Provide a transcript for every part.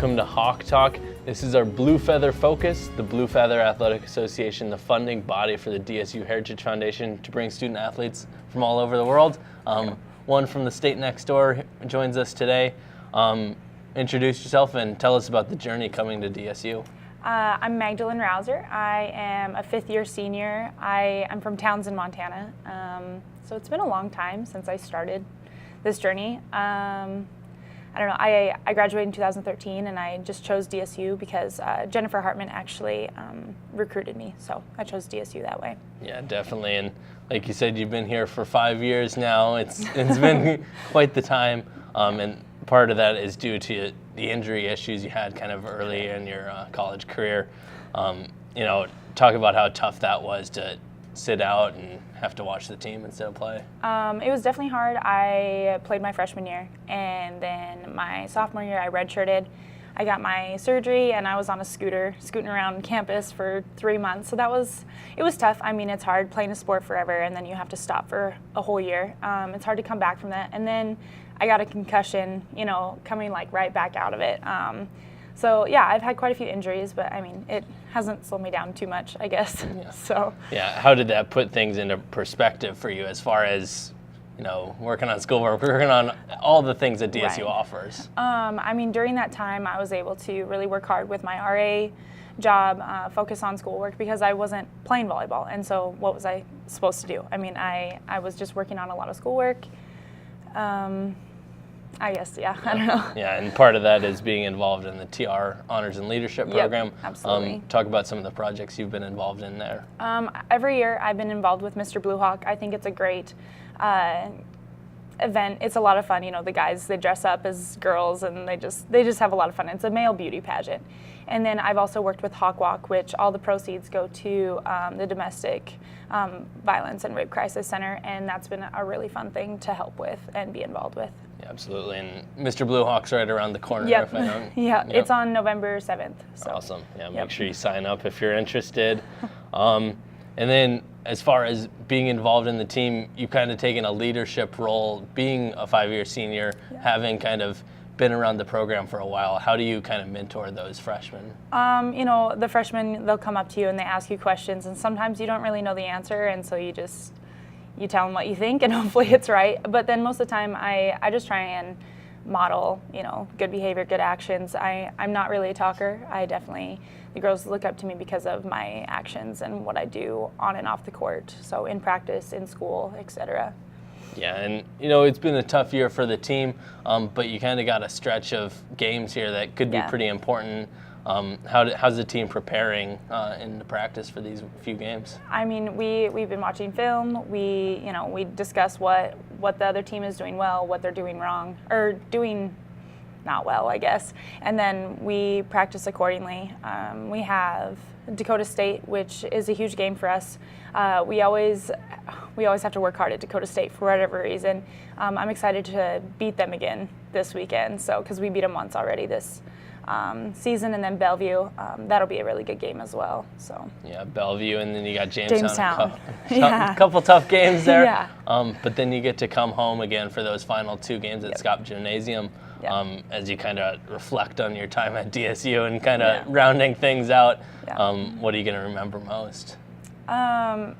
welcome to HawkTalk. This is our Blue Feather focus. The Blue Feather Athletic Association, the funding body for the DSU Heritage Foundation to bring student athletes from all over the world. One from the state next door joins us today. Introduce yourself and tell us about the journey coming to DSU. I'm Magdalene Rouser. I am a fifth-year senior. I'm from Townsend, Montana. So it's been a long time since I started this journey. I don't know, I graduated in 2013 and I just chose DSU because Jennifer Hartman actually recruited me, so I chose DSU that way. Yeah, definitely, and like you said, you've been here for 5 years now. It's been quite the time, and part of that is due to the injury issues you had kind of early in your college career. Talk about how tough that was to sit out and have to watch the team instead of play. It was definitely hard. I played my freshman year, and then my sophomore year I redshirted. I got my surgery and I was on a scooter scooting around campus for 3 months. So it was tough. I mean, it's hard playing a sport forever and then you have to stop for a whole year. It's hard to come back from that. And then I got a concussion, coming like right back out of it. So yeah, I've had quite a few injuries, but I mean, it hasn't slowed me down too much, I guess. Yeah, how did that put things into perspective for you as far as, working on schoolwork, working on all the things that DSU offers? I mean, during that time, I was able to really work hard with my RA job, focus on schoolwork because I wasn't playing volleyball. And so what was I supposed to do? I mean, I was just working on a lot of schoolwork. I guess, yeah, I don't know. Yeah, and part of that is being involved in the TR Honors and Leadership Program. Yep, absolutely. Talk about some of the projects you've been involved in there. Every year I've been involved with Mr. Blue Hawk. I think it's a great event. It's a lot of fun. The guys, they dress up as girls and they just have a lot of fun. It's a male beauty pageant. And then I've also worked with Hawk Walk, which all the proceeds go to the Domestic Violence and Rape Crisis Center, and that's been a really fun thing to help with and be involved with. Yeah, absolutely, and Mr. Blue Hawk's right around the corner. Yep. If I don't. Yeah, yep. It's on November 7th. So. Awesome. Yeah, make sure you sign up if you're interested. And then as far as being involved in the team, you've kind of taken a leadership role, being a 5-year senior, having kind of been around the program for a while. How do you kind of mentor those freshmen? The freshmen, they'll come up to you and they ask you questions, and sometimes you don't really know the answer, and so you tell them what you think, and hopefully it's right. But then most of the time, I just try and model, good behavior, good actions. I'm not really a talker. The girls look up to me because of my actions and what I do on and off the court. So in practice, in school, etc. Yeah, and it's been a tough year for the team, but you kind of got a stretch of games here that could be pretty important. How's the team preparing in the practice for these few games? I mean, we've been watching film. We discuss what the other team is doing well, what they're doing wrong, or doing not well, I guess. And then we practice accordingly. We have Dakota State, which is a huge game for us. We always have to work hard at Dakota State for whatever reason. I'm excited to beat them again this weekend, because we beat them once already this season, and then Bellevue. That'll be a really good game as well. So yeah, Bellevue, and then you got Jamestown. A couple tough games there. Yeah. But then you get to come home again for those final 2 games at Scott Gymnasium. As you kind of reflect on your time at DSU and kind of rounding things out, what are you going to remember most? I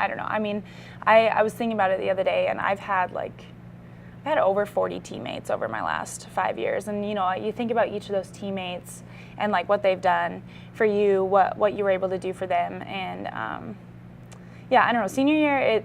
don't know. I mean, I was thinking about it the other day, and I've had over 40 teammates over my last 5 years, and you think about each of those teammates and what they've done for you, what you were able to do for them, and I don't know. Senior year,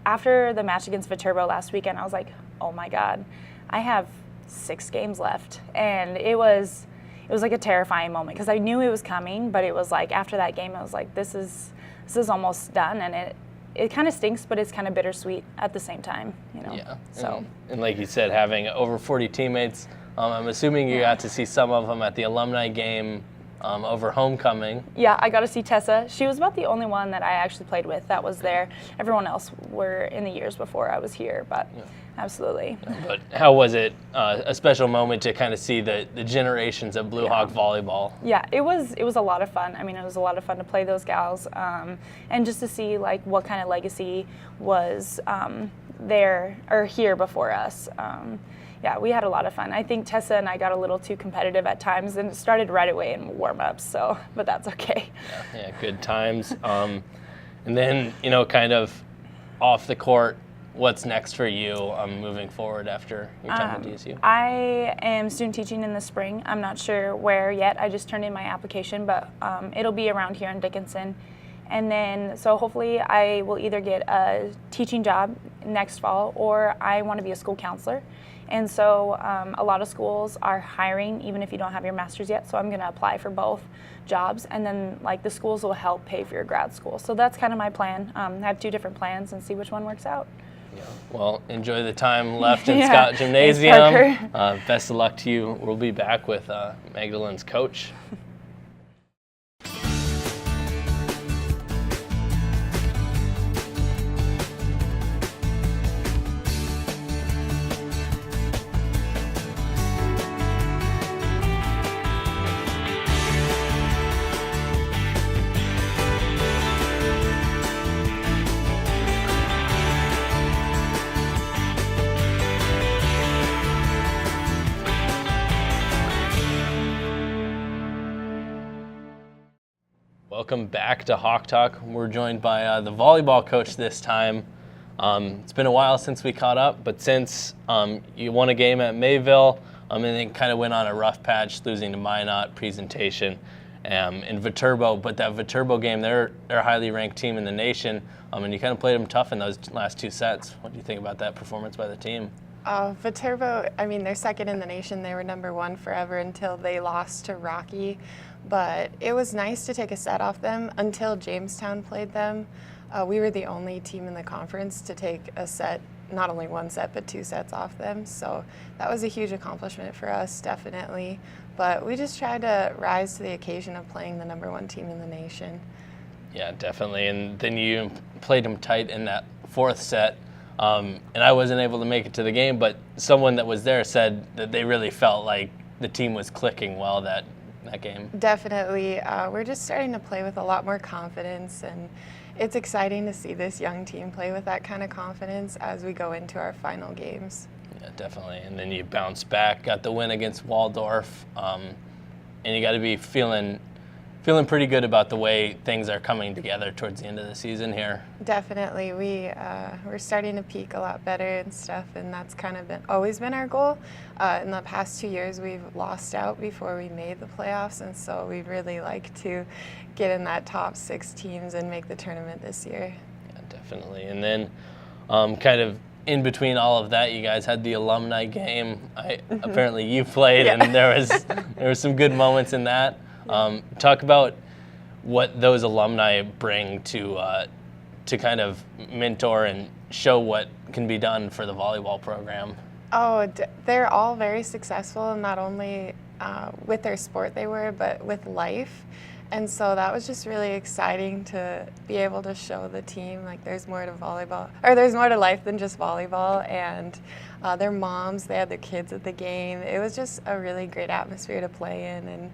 after the match against Viterbo last weekend, I was like, oh my God, I have 6 games left, and it was like a terrifying moment because I knew it was coming, but it was after that game, I was like, this is almost done, and it kind of stinks, but it's kind of bittersweet at the same time, Yeah. So. And like you said, having over 40 teammates, I'm assuming you got to see some of them at the alumni game over homecoming. Yeah, I got to see Tessa. She was about the only one that I actually played with that was there. Everyone else were in the years before I was here, but absolutely. But how was it a special moment to kind of see the generations of Blue Hawk volleyball? Yeah, it was a lot of fun. I mean, it was a lot of fun to play those gals, and just to see what kind of legacy was there or here before us. yeah, we had a lot of fun. I think Tessa and I got a little too competitive at times, and it started right away in warm-ups, so, but that's okay. Yeah, good times. And then, kind of off the court, what's next for you moving forward after your time at DSU? I am student teaching in the spring. I'm not sure where yet. I just turned in my application, but it'll be around here in Dickinson. And then, so hopefully I will either get a teaching job next fall, or I want to be a school counselor. And so a lot of schools are hiring even if you don't have your master's yet, so I'm going to apply for both jobs, and then like the schools will help pay for your grad school. So that's kind of my plan. I have 2 different plans and see which one works out. Yeah. Well, enjoy the time left in Yeah. Scott Gymnasium. Thanks, Best of luck to you. We'll be back with Magdalene's coach. Welcome back to Hawk Talk. We're joined by the volleyball coach this time. It's been a while since we caught up, but since you won a game at Mayville, and then kind of went on a rough patch, losing to Minot, presentation, in Viterbo. But that Viterbo game, they're a highly ranked team in the nation, and you kind of played them tough in those last 2 sets. What do you think about that performance by the team? Viterbo, I mean, they're second in the nation. They were number 1 forever until they lost to Rocky. But it was nice to take a set off them until Jamestown played them. We were the only team in the conference to take a set, not only 1 set, but 2 sets off them. So that was a huge accomplishment for us, definitely. But we just tried to rise to the occasion of playing the number 1 team in the nation. Yeah, definitely. And then you played them tight in that 4th set. And I wasn't able to make it to the game, but someone that was there said that they really felt like the team was clicking well that game. Definitely. We're just starting to play with a lot more confidence, and it's exciting to see this young team play with that kind of confidence as we go into our final games. Yeah, definitely. And then you bounced back, got the win against Waldorf, and you got to be feeling pretty good about the way things are coming together towards the end of the season here. Definitely. We're starting to peak a lot better and stuff, and that's kind of always been our goal. In the past 2 years, we've lost out before we made the playoffs, and so we'd really like to get in that top 6 teams and make the tournament this year. Yeah, definitely. And then kind of in between all of that, you guys had the alumni game. Apparently you played, Yeah. and there was some good moments in that. Talk about what those alumni bring to kind of mentor and show what can be done for the volleyball program. Oh, they're all very successful, not only with their sport they were, but with life. And so that was just really exciting to be able to show the team like there's more to volleyball, or there's more to life than just volleyball. And their moms, they had their kids at the game. It was just a really great atmosphere to play in, and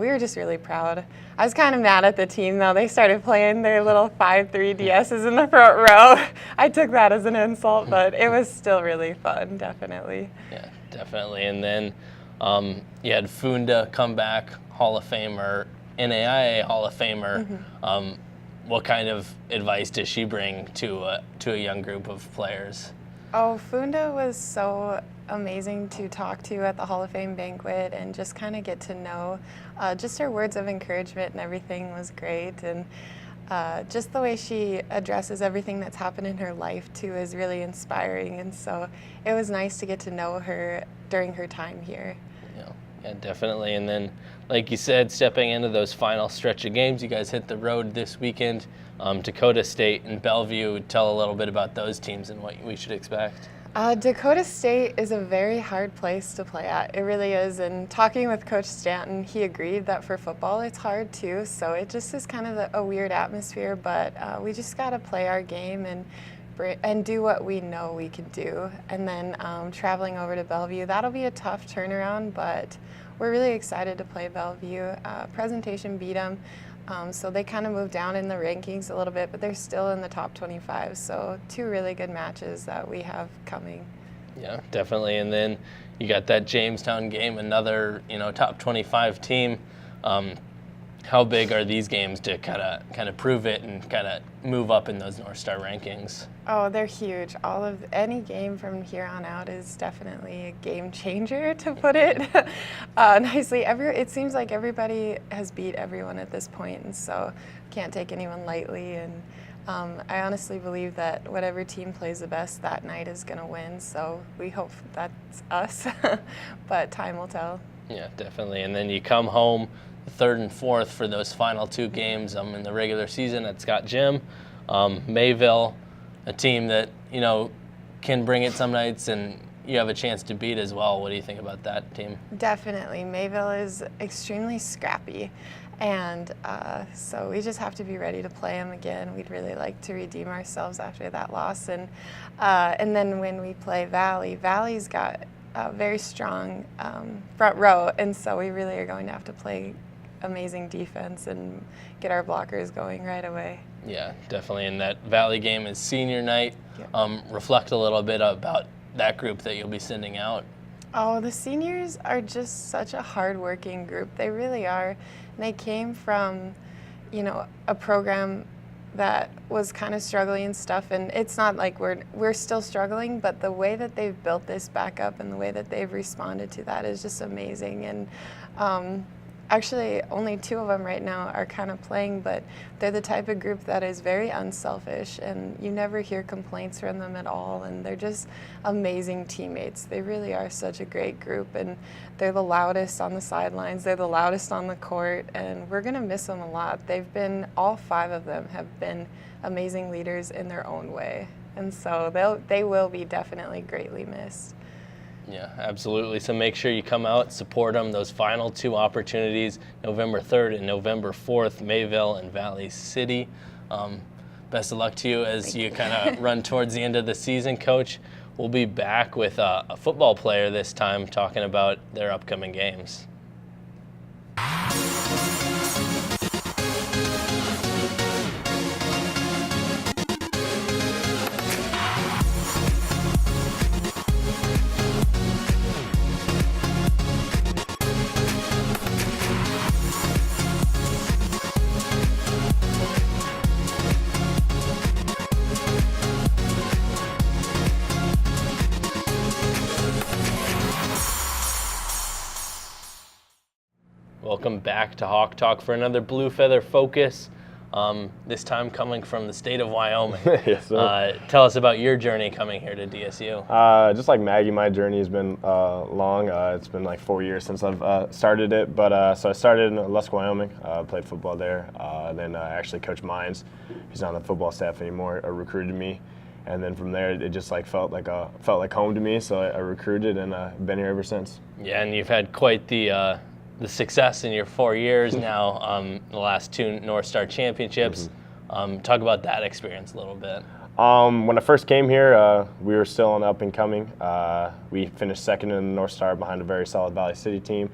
we were just really proud. I was kind of mad at the team though. They started playing their little 5-3 DSs in the front row. I took that as an insult, but it was still really fun, definitely. Yeah, definitely. And then you had Funda come back, Hall of Famer, NAIA Hall of Famer. What kind of advice does she bring to a young group of players? Oh, Funda was so amazing to talk to at the Hall of Fame banquet and just kind of get to know. Just her words of encouragement and everything was great, and just the way she addresses everything that's happened in her life too is really inspiring, and so it was nice to get to know her during her time here. Yeah, definitely. And then, like you said, stepping into those final stretch of games, you guys hit the road this weekend, Dakota State and Bellevue. Tell a little bit about those teams and what we should expect. Dakota State is a very hard place to play at. It really is. And talking with Coach Stanton, he agreed that for football it's hard too. So it just is kind of a weird atmosphere, but we just got to play our game and do what we know we can do. And then traveling over to Bellevue, that'll be a tough turnaround, but we're really excited to play Bellevue. Presentation beat them. So they kind of moved down in the rankings a little bit, but they're still in the top 25. So 2 really good matches that we have coming. Yeah, definitely. And then you got that Jamestown game, another top 25 team. How big are these games to kind of prove it and kind of move up in those North Star rankings? Oh, they're huge. Any game from here on out is definitely a game changer, to put it nicely. It seems like everybody has beat everyone at this point, and so can't take anyone lightly. And I honestly believe that whatever team plays the best that night is going to win. So we hope that's us, but time will tell. Yeah, definitely. And then you come home, third and fourth for those final two games in the regular season at Scott Gym. Mayville, a team that can bring it some nights, and you have a chance to beat as well. What do you think about that team? Definitely. Mayville is extremely scrappy, and so we just have to be ready to play them again. We'd really like to redeem ourselves after that loss, and then when we play Valley's got a very strong front row, and so we really are going to have to play amazing defense and get our blockers going right away. Yeah, definitely. And that Valley game is senior night. Yeah. Reflect a little bit about that group that you'll be sending out. Oh, the seniors are just such a hard-working group. They really are. And they came from, a program that was kind of struggling and stuff, and it's not like we're still struggling, but the way that they've built this back up and the way that they've responded to that is just amazing. And actually, only two of them right now are kind of playing, but they're the type of group that is very unselfish, and you never hear complaints from them at all, and they're just amazing teammates. They really are such a great group, and they're the loudest on the sidelines, they're the loudest on the court, and we're going to miss them a lot. All five of them have been amazing leaders in their own way, and so they will be definitely greatly missed. Yeah, absolutely. So make sure you come out, support them. Those final two opportunities, November 3rd and November 4th, Mayville and Valley City. Best of luck to you as you kind of run towards the end of the season, Coach. We'll be back with a football player this time talking about their upcoming games. Welcome back to Hawk Talk for another Blue Feather Focus, this time coming from the state of Wyoming. Yes, sir. Tell us about your journey coming here to DSU. Just like Maggie, my journey has been long. It's been like 4 years since I've started it. But so I started in Lusk, Wyoming, played football there. Then actually Coach Mines, who's not on the football staff anymore, recruited me. And then from there, it just felt like home to me. So I recruited, and been here ever since. Yeah, and you've had quite the success in your 4 years now, the last two North Star championships. Mm-hmm. Talk about that experience a little bit. When I first came here, we were still on up and coming. We finished second in the North Star behind a very solid Valley City team.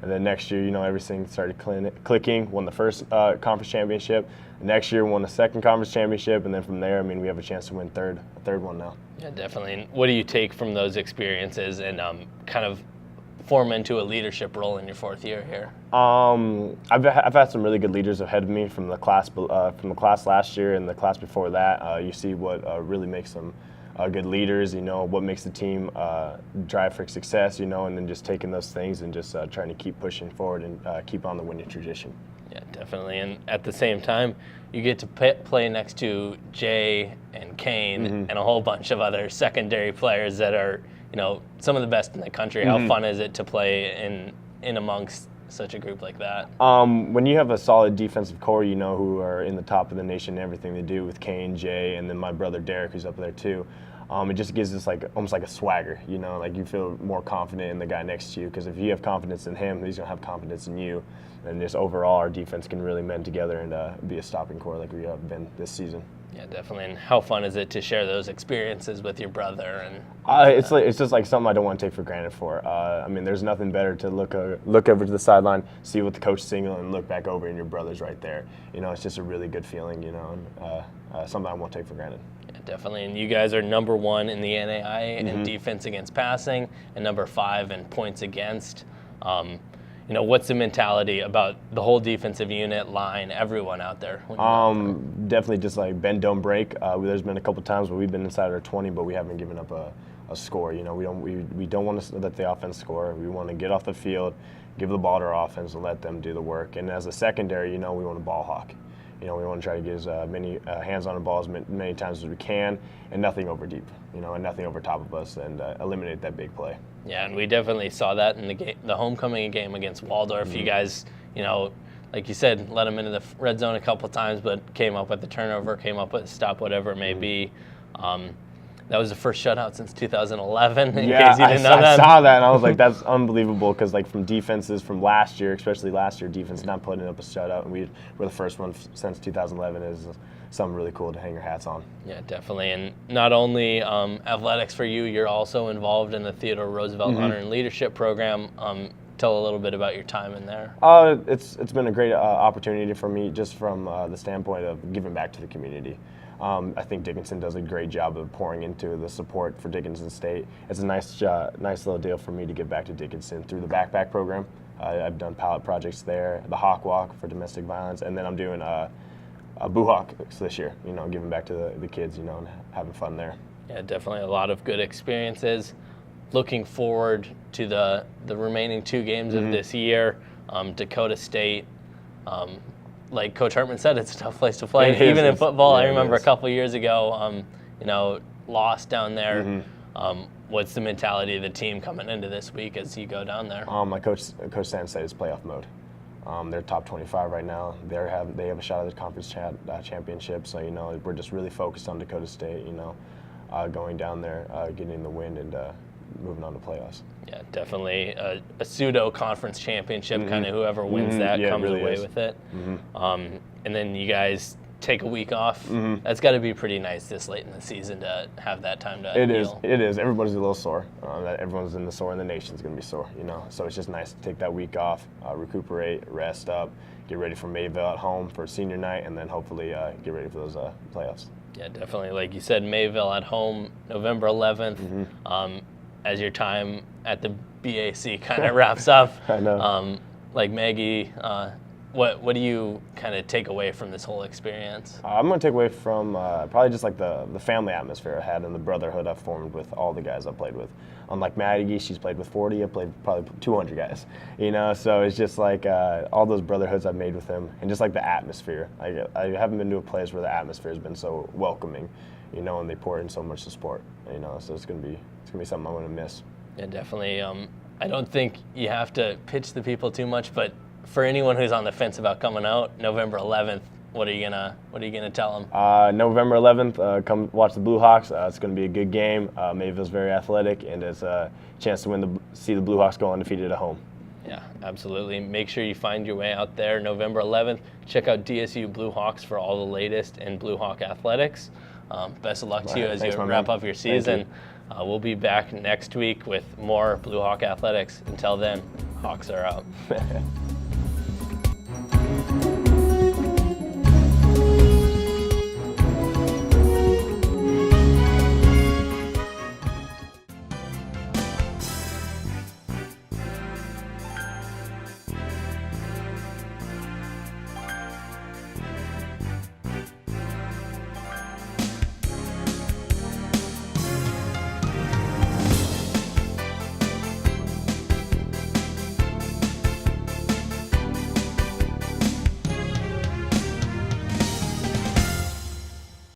And then next year, everything started clicking, won the first conference championship. Next year, won the second conference championship. And then from there, we have a chance to win a third one now. Yeah, definitely. And what do you take from those experiences and kind of form into a leadership role in your fourth year here? I've had some really good leaders ahead of me from the class last year and the class before that. You see what really makes them good leaders. What makes the team drive for success. And then just taking those things and just trying to keep pushing forward and keep on the winning tradition. Yeah, definitely. And at the same time, you get to play next to Jay and Kane and a whole bunch of other secondary players that are some of the best in the country. How fun is it to play in amongst such a group like that? When you have a solid defensive core, who are in the top of the nation in everything they do with Kane, Jay, and then my brother Derek, who's up there too. It just gives us almost like a swagger, like you feel more confident in the guy next to you, because if you have confidence in him, he's gonna have confidence in you, and just overall our defense can really mend together and be a stopping core like we have been this season. Yeah, definitely. And how fun is it to share those experiences with your brother? And it's just like something I don't want to take for granted. There's nothing better to look over to the sideline, see what the coach is singing, and look back over and your brother's right there. It's just a really good feeling, and something I won't take for granted. Yeah, definitely. And you guys are number 1 in the NAI in defense against passing and number 5 in points against. What's the mentality about the whole defensive unit, line, everyone out there? Definitely just like bend, don't break. There's been a couple times where we've been inside our 20, but we haven't given up a score. We don't want to let the offense score. We want to get off the field, give the ball to our offense, and let them do the work. And as a secondary, we want to ball hawk. We want to try to get as many hands on the ball as many times as we can, and nothing over deep, and nothing over top of us, and eliminate that big play. Yeah, and we definitely saw that in the homecoming game against Waldorf. You guys, like you said, let them into the red zone a couple times, but came up with the turnover, came up with a stop, whatever it may be. That was the first shutout since 2011, in case you didn't know that. I saw that, and I was like, that's unbelievable, because from defenses from last year, especially last year, defense not putting up a shutout, and we were the first one since 2011 is something really cool to hang your hats on. Yeah, definitely. And not only athletics for you, you're also involved in the Theodore Roosevelt Honor and Leadership Program. Tell a little bit about your time in there. It's been a great opportunity for me, just from the standpoint of giving back to the community. I think Dickinson does a great job of pouring into the support for Dickinson State. It's a nice little deal for me to give back to Dickinson through the backpack program. I've done pilot projects there, the Hawk Walk for domestic violence, and then I'm doing Blue Hawks this year, giving back to the kids, and having fun there. Yeah, definitely a lot of good experiences. Looking forward to the remaining 2 games of this year. Dakota State, like Coach Hartman said, it's a tough place to play. Even in football, I remember a couple years ago, lost down there. What's the mentality of the team coming into this week as you go down there? My coach Stan said it's playoff mode. They're top 25 right now. They have a shot at the conference championship. So we're just really focused on Dakota State. Going down there, getting the win, and moving on to playoffs. Yeah, definitely a pseudo conference championship. Kind of whoever wins that comes really away with it. And then you guys take a week off. That's got to be pretty nice this late in the season to have that time to heal. It is. Everybody's a little sore. Everyone's in the nation's going to be sore, So it's just nice to take that week off, recuperate, rest up, get ready for Mayville at home for senior night, and then hopefully get ready for those playoffs. Yeah, definitely. Like you said, Mayville at home, November 11th. As your time at the BAC kind of wraps up. I know. Like Maggie, what do you kind of take away from this whole experience? I'm going to take away from probably just like the family atmosphere I had and the brotherhood I've formed with all the guys I played with. Unlike Maggie, she's played with 40. I played probably 200 guys. So it's just like all those brotherhoods I've made with them, and just like the atmosphere. I haven't been to a place where the atmosphere has been so welcoming, and they pour in so much support. So it's going to be something I'm going to miss. Yeah, definitely. I don't think you have to pitch the people too much, but for anyone who's on the fence about coming out, November 11th, what are you gonna tell them? November 11th, come watch the Blue Hawks. It's going to be a good game. Mayville's very athletic, and it's a chance to see the Blue Hawks go undefeated at home. Yeah, absolutely. Make sure you find your way out there November 11th. Check out DSU Blue Hawks for all the latest in Blue Hawk athletics. Best of luck to you as you wrap up your season. We'll be back next week with more Blue Hawk athletics. Until then, Hawks are out.